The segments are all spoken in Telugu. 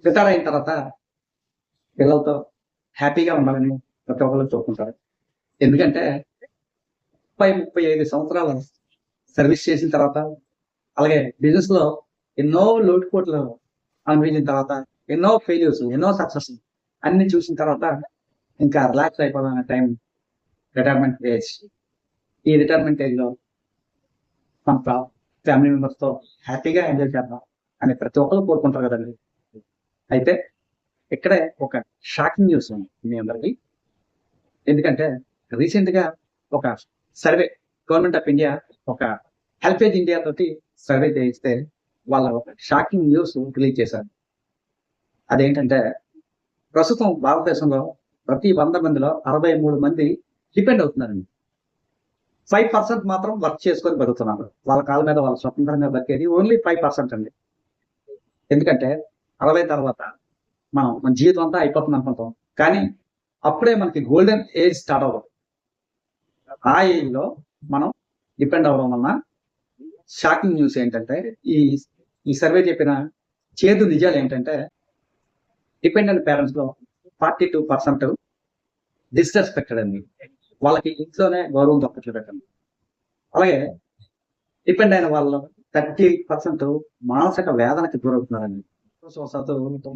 రిటైర్ అయిన తర్వాత పిల్లలతో హ్యాపీగా ఉండాలని ప్రతి ఒక్కరు చూసుకుంటారు. ఎందుకంటే 35 సంవత్సరాలు సర్వీస్ చేసిన తర్వాత, అలాగే బిజినెస్ లో ఎన్నో లోటుపోట్లు అనుభవించిన తర్వాత, ఎన్నో ఫెయిల్యూర్స్, ఎన్నో సక్సెస్ అన్ని చూసిన తర్వాత ఇంకా రిలాక్స్ అయిపోవాలనే టైం రిటైర్మెంట్ ఏజ్. ఈ రిటైర్మెంట్ ఏజ్ లో మన ఫ్యామిలీ మెంబర్స్ తో హ్యాపీగా ఎంజాయ్ చేద్దాం అని ప్రతి ఒక్కరు కోరుకుంటారు కదండి. అయితే ఇక్కడే ఒక షాకింగ్ న్యూస్ ఉంది మీ అందరికి. ఎందుకంటే రీసెంట్ గా ఒక సర్వే, గవర్నమెంట్ ఆఫ్ ఇండియా ఒక హెల్పేజ్ ఇండియా తోటి సర్వే చేయిస్తే వాళ్ళ ఒక షాకింగ్ న్యూస్ రిలీజ్ చేశారు. అదేంటంటే ప్రస్తుతం భారతదేశంలో ప్రతి 100 మందిలో 63 మంది డిపెండ్ అవుతున్నారండి. 5% మాత్రం వర్క్ చేసుకొని బతుకుతున్నారు. వాళ్ళ కాళ్ళ మీద వాళ్ళు స్వతంత్రంగా బతికేది ఓన్లీ 5% అండి. ఎందుకంటే 60 తర్వాత మన జీవితం అంతా అయిపోతుంది అనుకుంటాం, కానీ అప్పుడే మనకి గోల్డెన్ ఏజ్ స్టార్ట్ అవ్వదు. ఆ ఏజ్ లో మనం డిపెండ్ అవ్వడం వలన షాకింగ్ న్యూస్ ఏంటంటే, ఈ ఈ సర్వే చెప్పిన చేదు నిజాలు ఏంటంటే, డిపెండెంట్ పేరెంట్స్ లో 42% డిస్రెస్పెక్టెడ్ అండి. వాళ్ళకి ఇంట్లోనే గౌరవం దక్కట్లేదండి. అలాగే డిపెండ్ అయిన వాళ్ళు 30% మానసిక వేదనకి గురవుతున్నారండి.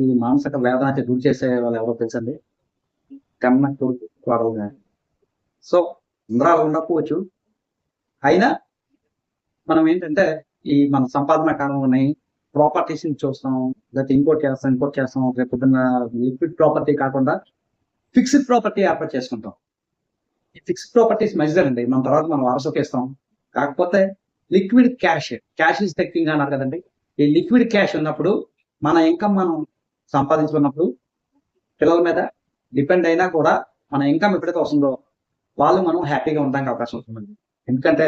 ఈ మానసిక వేదనకి గురి చేసే వాళ్ళు ఎవరో తెలుసండి? కన్న కొడుకు కోడలు గాని. సో అందరూ అలా ఉండకపోవచ్చు. అయినా మనం ఏంటంటే ఈ మన సంపాదన కాలంలోని ప్రాపర్టీస్ చూస్తాం, లేకపోతే ఇంకోటి చేస్తాం. రేపు పొద్దున్న లిక్విడ్ ప్రాపర్టీ కాకుండా ఫిక్స్డ్ ప్రాపర్టీ ఏర్పాటు చేసుకుంటాం. ఈ ఫిక్స్డ్ ప్రాపర్టీస్ మంచిదేనండి, మన తర్వాత మనం వారసుకేస్తాం. కాకపోతే liquid cash is the king అన్నారు కదండి. ఈ లిక్విడ్ క్యాష్ ఉన్నప్పుడు, మన ఇన్కమ్ మనం సంపాదించుకున్నప్పుడు, పిల్లల మీద డిపెండ్ అయినా కూడా మన ఇన్కమ్ ఎప్పుడైతే వస్తుందో వాళ్ళు మనం హ్యాపీగా ఉండడానికి అవకాశం ఉంటుందండి. ఎందుకంటే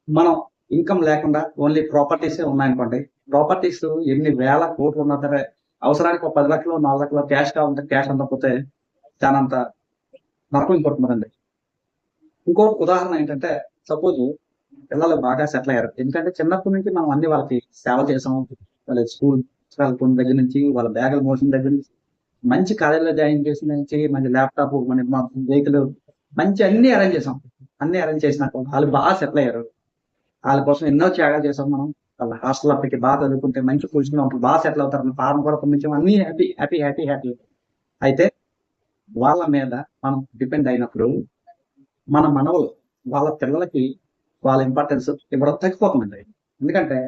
మనం ఇన్కమ్ లేకుండా ఓన్లీ ప్రాపర్టీస్ ఉన్నాయనుకోండి, ప్రాపర్టీస్ ఎన్ని వేల కోట్లు ఉన్నా సరే అవసరానికి ఒక 10 లక్షలు 4 లక్షలు క్యాష్ కావాలంటే క్యాష్ అందకపోతే దానంత నరకం ఇంకొంటుందండి. ఇంకో ఉదాహరణ ఏంటంటే, సపోజ్ పిల్లలు బాగా సెటిల్ అయ్యారు. ఎందుకంటే చిన్నప్పటి నుంచి మనం అన్ని వాళ్ళకి సేవ చేసాం. వాళ్ళ స్కూల్ చదువుకున్న దగ్గర నుంచి, వాళ్ళ బ్యాగుల మోషన్ దగ్గర నుంచి, మంచి కాలేజీలో జాయిన్ చేసిన నుంచి, మంచి ల్యాప్టాప్, మన వెహికల్, మంచి అన్ని అరేంజ్ చేసాం. అన్ని అరేంజ్ చేసినాక వాళ్ళు బాగా సెటిల్ అయ్యారు. వాళ్ళ కోసం ఎన్నో త్యాగాలు చేసాం మనం. వాళ్ళ హాస్టల్ అప్పటికి బాగా చదువుకుంటే మంచి పొజిషన్ లో ఉంటారు, బాగా సెటిల్ అవుతారు. ఫారం కూడా పంపించాం, అన్ని హ్యాపీ హ్యాపీ హ్యాపీ హ్యాపీ. అయితే వాళ్ళ మీద మనం డిపెండ్ అయినప్పుడు మన మనవలు వాళ్ళ పిల్లలకి వాళ్ళ ఇంపార్టెన్స్ ఇవ్వడం తగ్గిపోతుందండి. ఎందుకంటే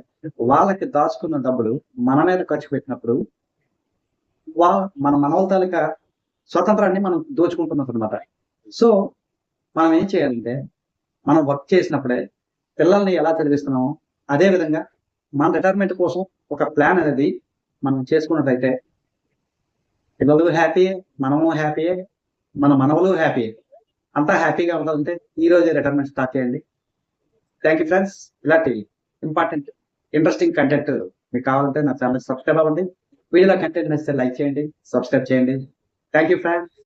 వాళ్ళకి దాచుకున్న డబ్బులు మన మీద ఖర్చు పెట్టినప్పుడు మన మనవల తాలూకా స్వతంత్రాన్ని మనం దోచుకుంటున్నాం అనమాట. సో మనం ఏం చేయాలంటే, మనం వర్క్ చేసినప్పుడే పిల్లల్ని ఎలా చదివిస్తున్నామో అదే విధంగా మన రిటైర్మెంట్ కోసం ఒక ప్లాన్ అనేది మనం చేసుకున్నట్లయితే పిల్లలు హ్యాపీ, మనము హ్యాపీ, మన మనవలు హ్యాపీ, అంతా హ్యాపీగా ఉండాలంటే ఈ రోజే రిటైర్మెంట్ స్టార్ట్ చేయండి. Thank you friends. ఇలాంటి ఇంపార్టెంట్ ఇంట్రెస్టింగ్ కంటెంట్ మీకు కావాలంటే నా ఛానల్ సబ్స్క్రైబ్ అవ్వండి. వీడియోలో కంటెంట్ నచ్చితే లైక్ చేయండి, సబ్స్క్రైబ్ చేయండి. Thank you friends.